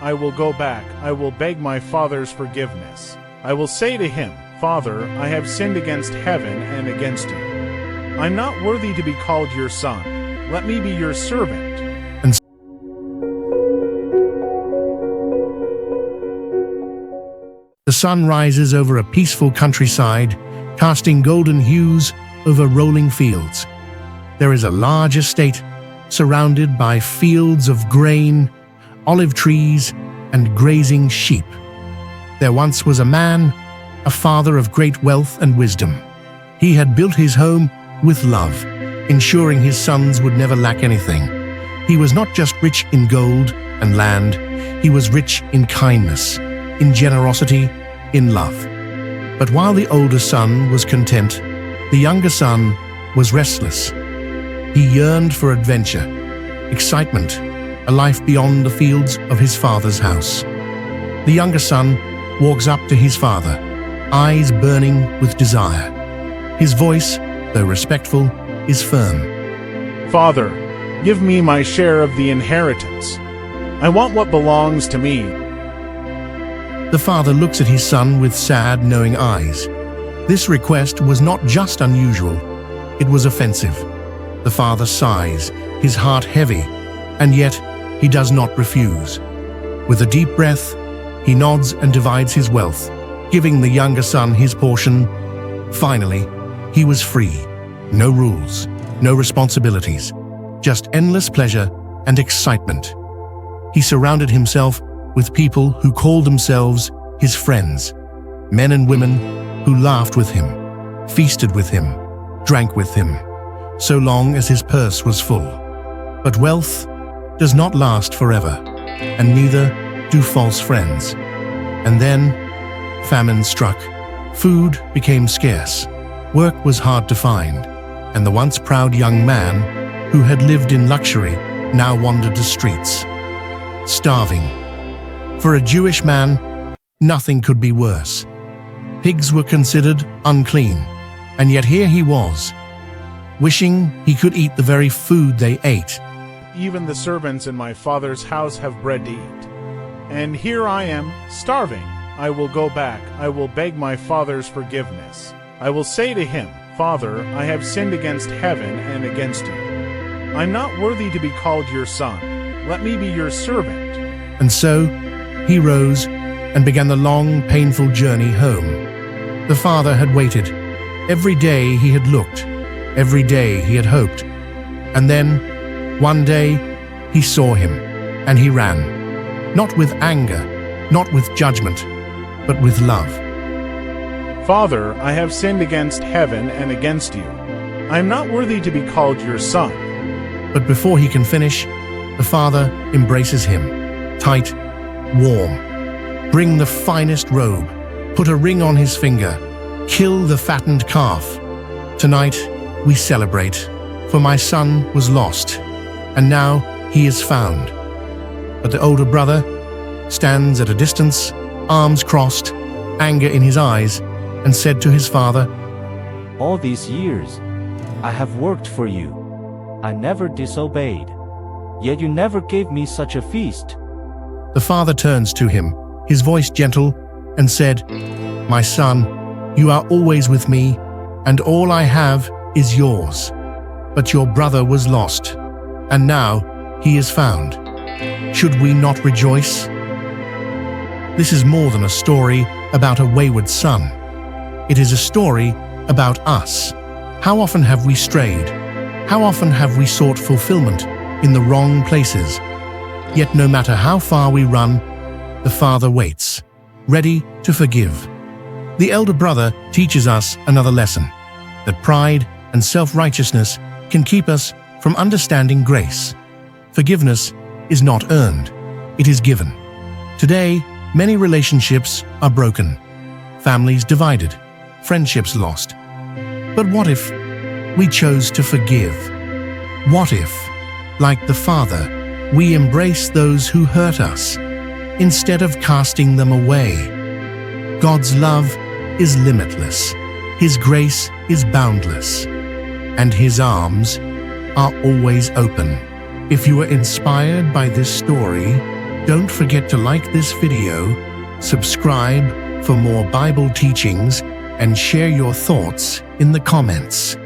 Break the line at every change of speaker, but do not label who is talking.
I will go back. I will beg my father's forgiveness. I will say to him, Father, I have sinned against heaven and against you. I'm not worthy to be called your son. Let me be your servant.
The sun rises over a peaceful countryside, casting golden hues over rolling fields. There is a large estate surrounded by fields of grain, olive trees, and grazing sheep. There once was a man, a father of great wealth and wisdom. He had built his home with love, ensuring his sons would never lack anything. He was not just rich in gold and land, he was rich in kindness, in generosity, in love. But while the older son was content, the younger son was restless. He yearned for adventure, excitement, a life beyond the fields of his father's house. The younger son walks up to his father, eyes burning with desire. His voice, though respectful, is firm.
Father, give me my share of the inheritance. I want what belongs to me.
The father looks at his son with sad, knowing eyes. This request was not just unusual, it was offensive. The father sighs, his heart heavy, and yet he does not refuse. With a deep breath, he nods and divides his wealth, giving the younger son his portion. Finally, he was free. No rules, no responsibilities, just endless pleasure and excitement. He surrounded himself with people who called themselves his friends, men and women who laughed with him, feasted with him, drank with him, so long as his purse was full. But wealth does not last forever, and neither do false friends. And then famine struck. Food became scarce. Work was hard to find, and the once proud young man who had lived in luxury now wandered the streets, starving. For a Jewish man, nothing could be worse. Pigs were considered unclean, and yet here he was, wishing he could eat the very food they ate.
Even the servants in my father's house have bread to eat. And here I am, starving. I will go back. I will beg my father's forgiveness. I will say to him, Father, I have sinned against heaven and against you. I'm not worthy to be called your son. Let me be your servant.
And so he rose and began the long, painful journey home. The father had waited. Every day he had looked. Every day he had hoped. And then, one day, he saw him, and he ran. Not with anger, not with judgment, but with love.
Father, I have sinned against heaven and against you. I am not worthy to be called your son.
But before he can finish, the father embraces him, tight, warm. Bring the finest robe, put a ring on his finger, kill the fattened calf. Tonight, we celebrate, for my son was lost, and now he is found. But the older brother stands at a distance, arms crossed, anger in his eyes, and said to his father,
All these years, I have worked for you. I never disobeyed. Yet you never gave me such a feast.
The father turns to him, his voice gentle, and said, My son, you are always with me, and all I have is yours. But your brother was lost, and now he is found. Should we not rejoice? This is more than a story about a wayward son. It is a story about us. How often have we strayed? How often have we sought fulfillment in the wrong places? Yet no matter how far we run, the Father waits, ready to forgive. The elder brother teaches us another lesson, that pride and self-righteousness can keep us from understanding grace. Forgiveness is not earned, it is given. Today, many relationships are broken, families divided, friendships lost. But what if we chose to forgive? What if, like the Father, we embrace those who hurt us, instead of casting them away? God's love is limitless, His grace is boundless, and His arms are always open. If you are inspired by this story, Don't forget to like this video, subscribe for more Bible teachings, and share your thoughts in the comments.